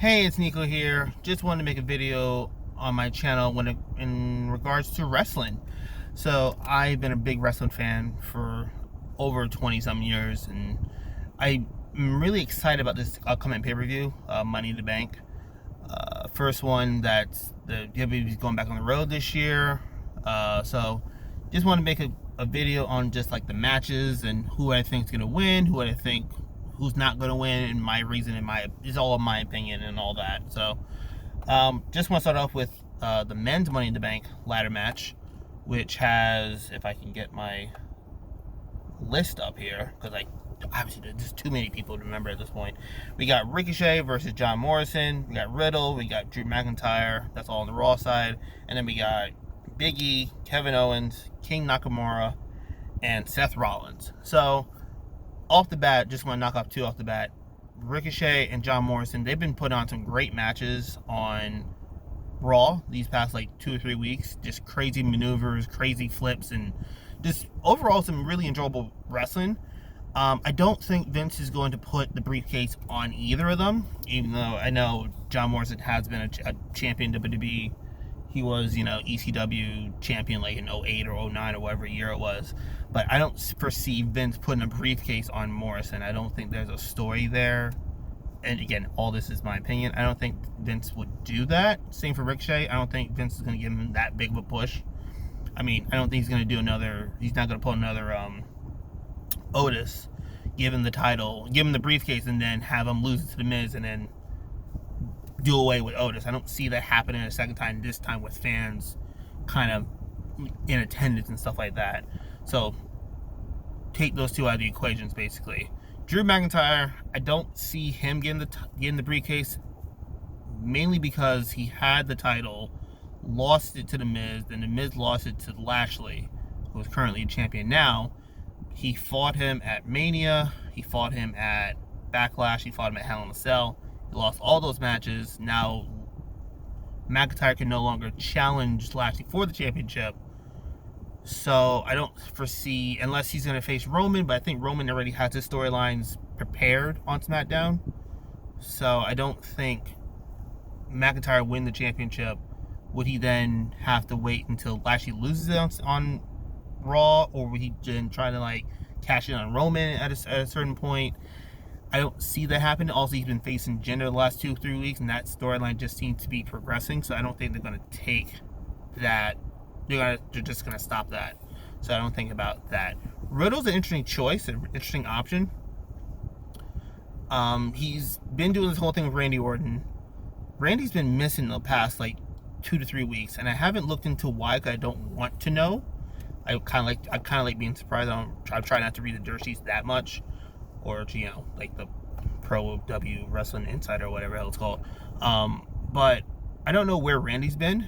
Hey, it's Nico here. Just wanted to make a video on my channel in regards to wrestling. So I've been a big wrestling fan for over 20 some years, and I'm really excited about this upcoming pay-per-view, Money in the Bank. First one that's the WWE's going back on the road this year. So just want to make a video on just like the matches and who I think is going to win, who's not going to win, and my reason, is all of my opinion and all that. So just want to start off with the men's Money in the Bank ladder match, which has, if I can get my list up here, because obviously there's too many people to remember at this point. We got Ricochet versus John Morrison. We got Riddle. We got Drew McIntyre. That's all on the Raw side. And then we got Big E, Kevin Owens, King Nakamura, and Seth Rollins. So off the bat, just want to knock off two off the bat. Ricochet and John Morrison, they've been putting on some great matches on Raw these past 2 or 3 weeks. Just crazy maneuvers, crazy flips, and just overall some really enjoyable wrestling. I don't think Vince is going to put the briefcase on either of them, even though I know John Morrison has been a champion in WWE. He was, ECW champion in 08 or 09 or whatever year it was. But I don't foresee Vince putting a briefcase on Morrison. I don't think there's a story there. And again, all this is my opinion. I don't think Vince would do that. Same for Ricochet. I don't think Vince is going to give him that big of a push. I don't think he's going to do he's not going to pull another Otis, give him the title, give him the briefcase, and then have him lose it to The Miz and then do away with Otis. I don't see that happening a second time, this time with fans kind of in attendance and stuff like that. So take those two out of the equations, basically. Drew McIntyre, I don't see him getting the briefcase, mainly because he had the title, lost it to The Miz, then The Miz lost it to Lashley, who is currently a champion now. He fought him at Mania, he fought him at Backlash, he fought him at Hell in a Cell. He lost all those matches. Now McIntyre can no longer challenge Lashley for the championship. So I don't foresee, unless he's going to face Roman, but I think Roman already has his storylines prepared on SmackDown. So I don't think McIntyre win the championship. Would he then have to wait until Lashley loses it on Raw, or would he then try to cash in on Roman at a certain point? I don't see that happening. Also, he's been facing Jinder the last 2 or 3 weeks, and that storyline just seems to be progressing. So I don't think they're going to take that. They're just going to stop that. So I don't think about that. Riddle's an interesting choice, an interesting option. He's been doing this whole thing with Randy Orton. Randy's been missing the past 2 to 3 weeks, and I haven't looked into why, because I don't want to know. I kind of like being surprised. I try not to read the dirt sheets that much, or the Pro W Wrestling Insider or whatever the hell it's called. But I don't know where Randy's been.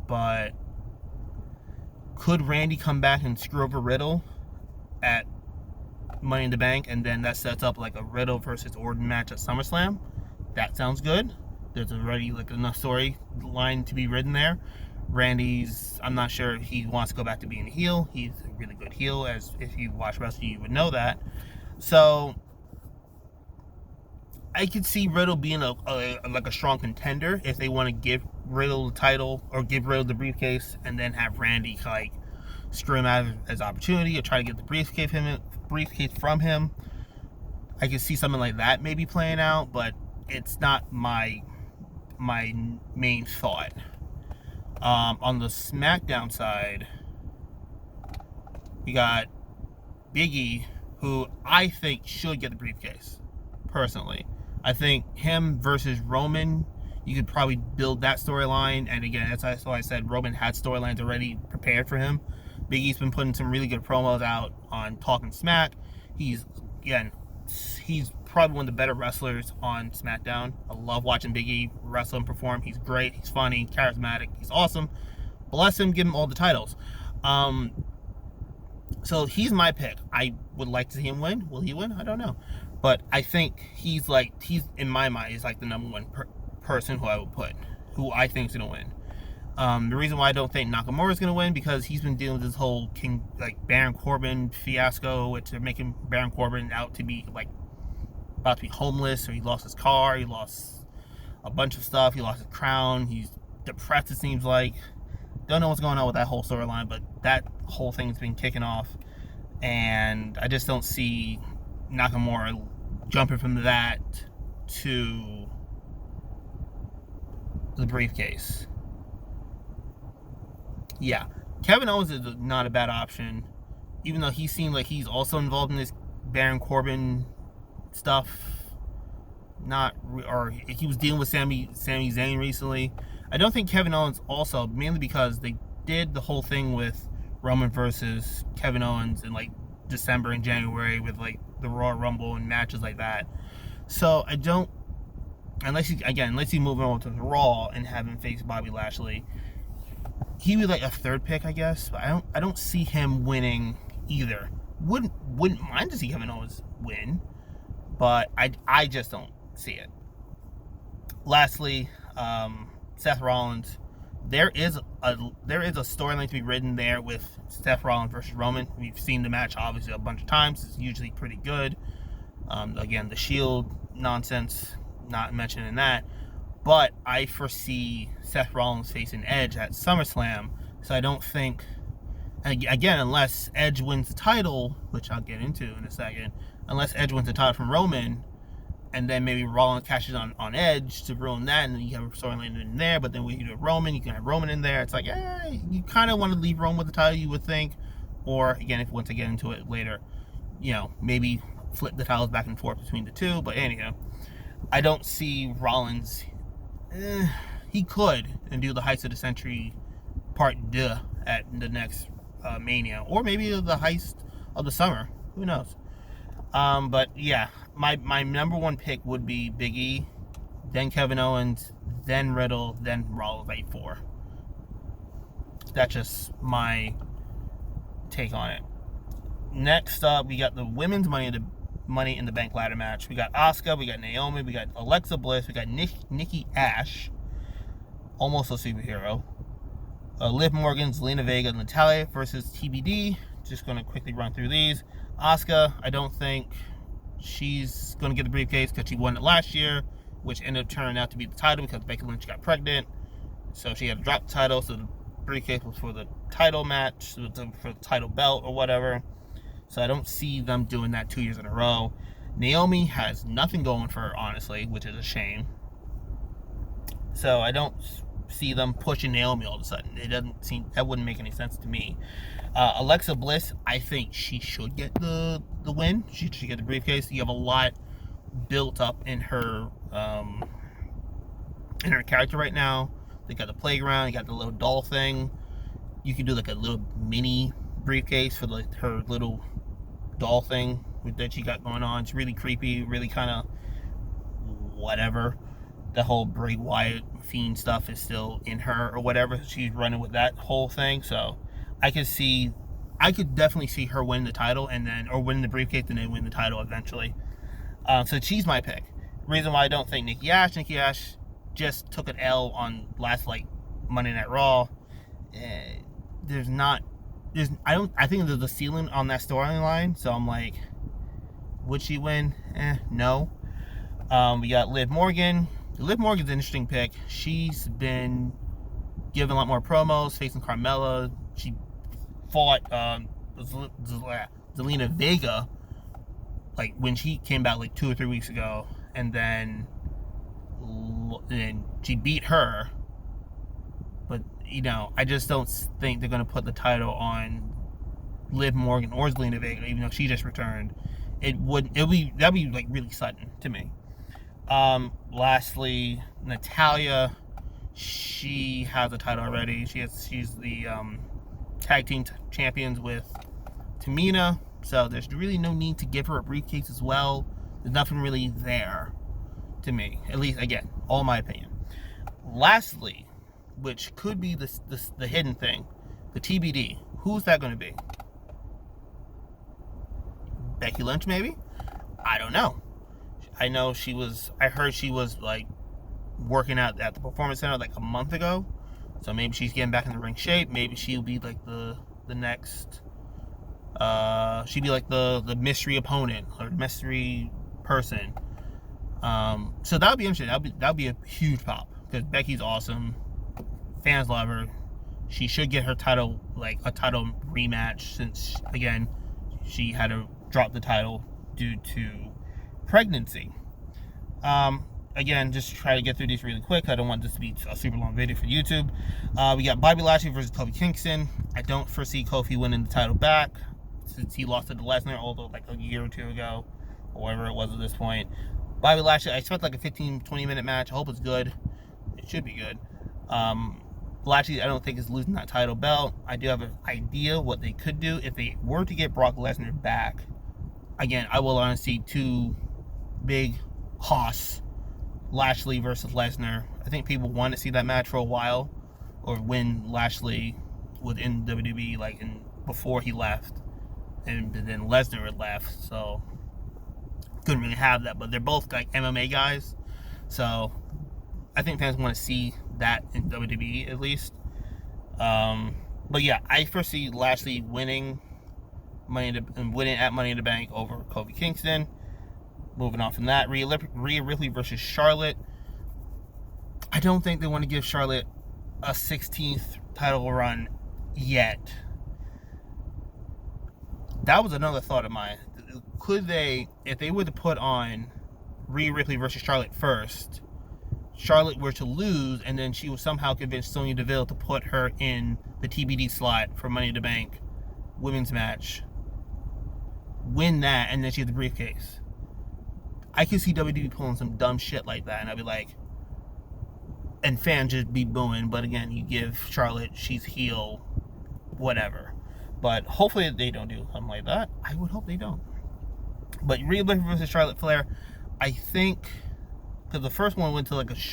But could Randy come back and screw over Riddle at Money in the Bank, and then that sets up a Riddle versus Orton match at SummerSlam? That sounds good. There's already enough storyline to be written there. Randy's, I'm not sure if he wants to go back to being a heel. He's a really good heel, as if you watch wrestling, you would know that. So I could see Riddle being a strong contender if they want to give Riddle the title or give Riddle the briefcase, and then have Randy screw him out of his opportunity or try to get the briefcase from him. I could see something like that maybe playing out, but it's not my main thought. On the SmackDown side, we got Big E, who I think should get the briefcase, personally. I think him versus Roman, you could probably build that storyline. And again, that's why I said Roman had storylines already prepared for him. Big E's been putting some really good promos out on Talking Smack. He's probably one of the better wrestlers on SmackDown. I love watching Big E wrestle and perform. He's great, he's funny, charismatic, he's awesome. Bless him, give him all the titles. So he's my pick. I would like to see him win. Will he win? I don't know. But I think he's in my mind, he's the number one person who I would put, who I think is going to win. The reason why I don't think Nakamura is going to win, because he's been dealing with this whole Baron Corbin fiasco, which they're making Baron Corbin out to be about to be homeless, or he lost his car, he lost a bunch of stuff. He lost his crown. He's depressed, it seems like. Don't know what's going on with that whole storyline, but that whole thing's been kicking off. And I just don't see Nakamura jumping from that to the briefcase. Yeah, Kevin Owens is not a bad option, even though he seemed like he's also involved in this Baron Corbin stuff. Or he was dealing with Sami Zayn recently. I don't think Kevin Owens also, mainly because they did the whole thing with Roman versus Kevin Owens in like December and January with like the Royal Rumble and matches like that. So I don't, unless you move on to the Raw and have him face Bobby Lashley, he would like a third pick, I guess. But I don't see him winning either. Wouldn't mind to see Kevin Owens win, but I just don't see it. Lastly, Seth Rollins. There is a storyline to be written there with Seth Rollins versus Roman. We've seen the match obviously a bunch of times. It's usually pretty good. Again, the Shield nonsense, not mentioned in that. But I foresee Seth Rollins facing Edge at SummerSlam. So I don't think, again, unless Edge wins the title, which I'll get into in a second, unless Edge wins the title from Roman, and then maybe Rollins catches on Edge to ruin that, and then you have a storyline in there, but then when you do Roman, you can have Roman in there. It's like, you kind of want to leave Roman with the title, you would think. Or, again, once I get into it later, maybe flip the titles back and forth between the two. But anyhow, I don't see Rollins. He could and do the Heist of the Century Part 2 at the next Mania, or maybe the Heist of the Summer. Who knows? But yeah, my number one pick would be Big E, then Kevin Owens, then Riddle, then Rollins at 4. That's just my take on it. Next up, we got the women's Money in the Bank ladder match. We got Asuka, we got Naomi, we got Alexa Bliss, we got Nikki Ash, almost a superhero. Liv Morgan, Zelina Vega, Natalya versus TBD. Just going to quickly run through these. Asuka, I don't think she's going to get the briefcase because she won it last year, which ended up turning out to be the title because Becky Lynch got pregnant. So she had to drop the title, so the briefcase was for the title match, for the title belt or whatever. So I don't see them doing that 2 years in a row. Naomi has nothing going for her, honestly, which is a shame. So I don't see them pushing Naomi all of a sudden. That wouldn't make any sense to me. Alexa Bliss, I think she should get the win. She should get the briefcase. You have a lot built up in her character right now. They got the playground, you got the little doll thing. You can do like a little mini briefcase for her little doll thing that she got going on. It's really creepy, really kind of whatever. The whole Bray Wyatt Fiend stuff is still in her or whatever. She's running with that whole thing. So I could definitely see her win the title or win the briefcase and then win the title eventually. So she's my pick. Reason why I don't think Nikki Ash just took an L on last Monday Night Raw. I think there's a ceiling on that storyline. So I'm like, would she win? No. We got Liv Morgan. Liv Morgan's an interesting pick. She's been given a lot more promos, facing Carmella. She fought Zelina Vega when she came back 2 or 3 weeks ago, and then she beat her. But I just don't think they're going to put the title on Liv Morgan or Zelina Vega, even though she just returned. That'd be really sudden to me. Lastly, Natalya, she has a title already. She's the tag team champions with Tamina, so there's really no need to give her a briefcase as well. There's nothing really there to me, at least, again, all my opinion. Lastly, which could be the hidden thing, the TBD. Who's that going to be? Becky Lynch, maybe? I don't know. I heard she was working out at the Performance Center a month ago. So maybe she's getting back in the ring shape. Maybe she'll be the next, she'd be the mystery opponent or mystery person. So that would be interesting. That would be a huge pop because Becky's awesome. Fans love her. She should get her title, like a title rematch, since again she had to drop the title due to pregnancy. Again, just try to get through these really quick. I don't want this to be a super long video for YouTube. We got Bobby Lashley versus Kofi Kingston. I don't foresee Kofi winning the title back since he lost it to Lesnar, although like a year or two ago, or whatever it was at this point. Bobby Lashley, I expect like a 15-20 minute match. I hope it's good. It should be good. Lashley, I don't think is losing that title belt. I do have an idea what they could do if they were to get Brock Lesnar back. Again, I will want to see two big hoss, Lashley versus Lesnar. I think people want to see that match for a while, or when Lashley was in WWE, like before he left, and then Lesnar had left, so couldn't really have that. But they're both like MMA guys, so I think fans want to see that in WWE at least. But yeah, I foresee Lashley winning at Money in the Bank over Kofi Kingston. Moving on from that, Rhea Ripley versus Charlotte. I don't think they want to give Charlotte a 16th title run yet. That was another thought of mine. Could they, if they were to put on Rhea Ripley versus Charlotte first, Charlotte were to lose, and then she would somehow convince Sonya Deville to put her in the TBD slot for Money in the Bank women's match, win that, and then she has the briefcase. I could see WWE pulling some dumb shit like that, and I'd be like, and fans just be booing. But again, you give Charlotte, she's heel, whatever. But hopefully they don't do something like that. I would hope they don't. But Rhea Ripley versus Charlotte Flair, I think, because the first one went to like it was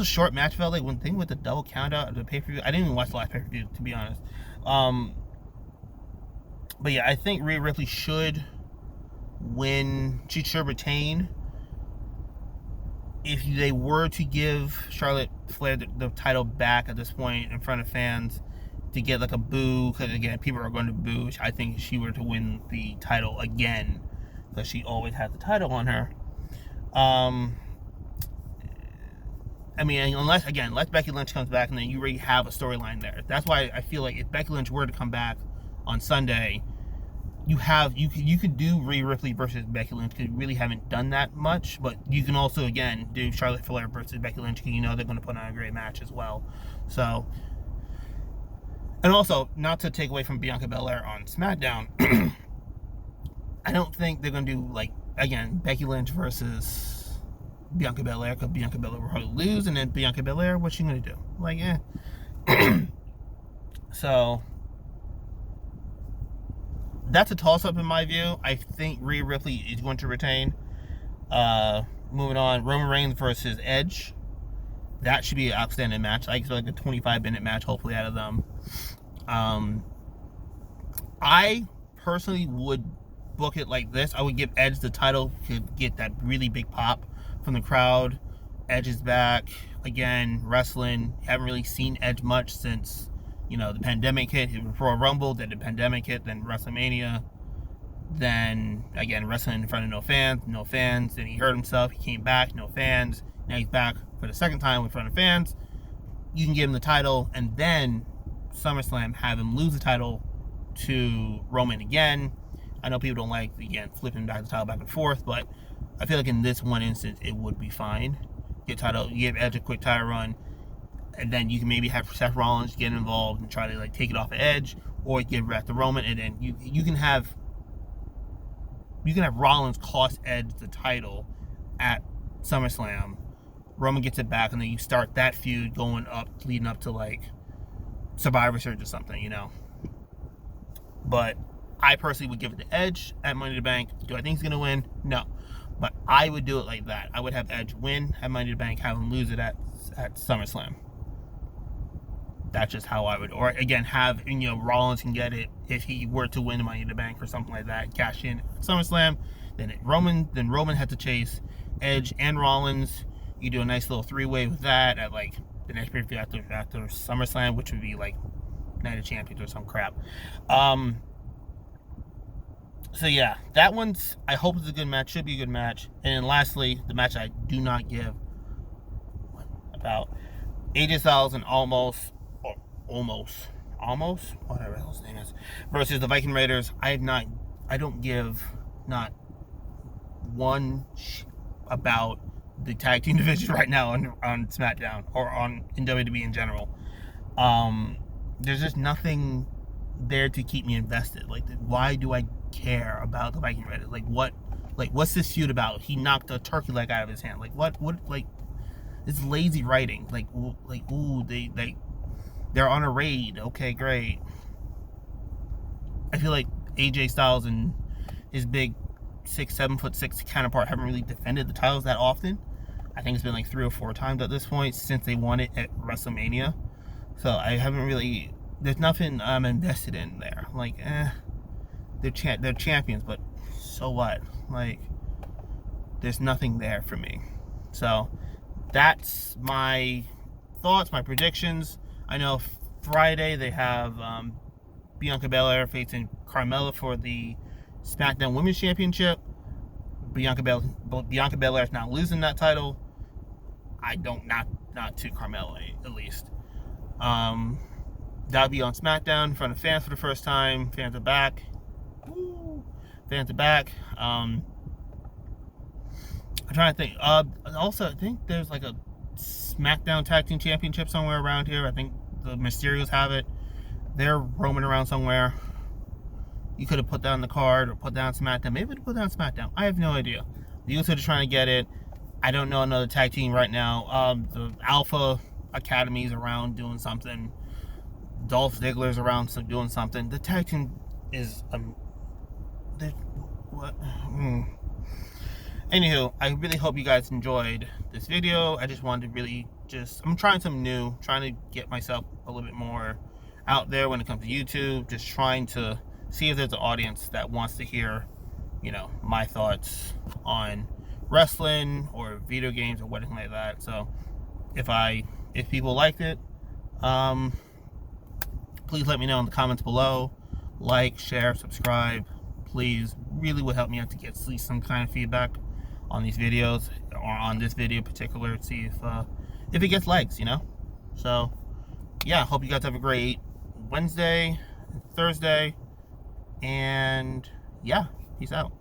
a short match. Felt like when they went to double count out of the pay-per-view. I didn't even watch the last pay-per-view, to be honest. But yeah, I think Rhea Ripley should win. She should retain. If they were to give Charlotte Flair the title back at this point in front of fans to get like a boo, because again, people are going to boo. I think if she were to win the title again, because she always had the title on her. I mean, unless Becky Lynch comes back, and then you already have a storyline there. That's why I feel like if Becky Lynch were to come back on Sunday, you could do Rhea Ripley versus Becky Lynch, because you really haven't done that much. But you can also, again, do Charlotte Flair versus Becky Lynch, because you know they're going to put on a great match as well. So, and also, not to take away from Bianca Belair on SmackDown, I don't think they're going to do, like, again, Becky Lynch versus Bianca Belair, because Bianca Belair will probably lose, and then Bianca Belair, what's she going to do? Like, So, that's a toss-up in my view. I think Rhea Ripley is going to retain. Moving on, Roman Reigns versus Edge. That should be an outstanding match. I expect like a 25-minute match, hopefully, out of them. I personally would book it like this. I would give Edge the title to get that really big pop from the crowd. Edge is back. Again, wrestling. Haven't really seen Edge much since, the pandemic hit. He was Royal Rumble, then the pandemic hit, then WrestleMania. Then, again, wrestling in front of no fans. Then he hurt himself. He came back, no fans. Now he's back for the second time in front of fans. You can give him the title, and then SummerSlam, have him lose the title to Roman again. I know people don't like, again, flipping back the title back and forth, but I feel like in this one instance, it would be fine. Give Edge a quick title run, and then you can maybe have Seth Rollins get involved and try to like take it off of Edge, or give it back to Roman, and then you can have Rollins cost Edge the title at SummerSlam. Roman gets it back, and then you start that feud going up, leading up to like Survivor Series or something, But I personally would give it to Edge at Money in the Bank. Do I think he's gonna win? No. But I would do it like that. I would have Edge win at Money in the Bank, have him lose it at SummerSlam. That's just how I would. Or again, have Rollins can get it if he were to win Money in the Bank or something like that. Cash in at SummerSlam. Then Roman had to chase Edge and Rollins. You do a nice little three-way with that at like the next pay-per-view after SummerSlam, which would be like Night of Champions or some crap. So yeah, that one's, I hope it's a good match, should be a good match. And then lastly, the match I do not give about AJ Styles and almost, whatever his name is, versus the Viking Raiders. I don't give not one about the tag team division right now on SmackDown or in WWE in general. There's just nothing there to keep me invested. Like, why do I care about the Viking Raiders? What's this feud about? He knocked a turkey leg out of his hand. What, it's lazy writing. They're on a raid. Okay, great. I feel like AJ Styles and his big 7'6" counterpart haven't really defended the titles that often. I think it's been like 3 or 4 times at this point since they won it at WrestleMania. So I haven't really, there's nothing I'm invested in there. They're champions, but so what? There's nothing there for me. So that's my thoughts, my predictions. I know Friday they have Bianca Belair facing Carmella for the SmackDown Women's Championship. Bianca Belair is not losing that title. Not to Carmella, at least. That'll be on SmackDown in front of fans for the first time. Fans are back. Woo. Fans are back. I'm trying to think. Also, I think there's like a SmackDown Tag Team Championship somewhere around here. I think the Mysterios have it. They're roaming around somewhere. You could have put that on the card or put that on SmackDown. Maybe to put that on SmackDown. I have no idea. The USA are trying to get it. I don't know another tag team right now. The Alpha Academy's around doing something. Dolph Ziggler's around doing something. The tag team is Anywho, I really hope you guys enjoyed this video. I just wanted to really I'm trying something new, trying to get myself a little bit more out there when it comes to YouTube, just trying to see if there's an audience that wants to hear, my thoughts on wrestling or video games or anything like that. So if people liked it, please let me know in the comments below. Like, share, subscribe. Please, really would help me out to get at least some kind of feedback on these videos, or on this video in particular, to see if it gets likes, So, yeah, hope you guys have a great Wednesday, Thursday, and yeah, peace out.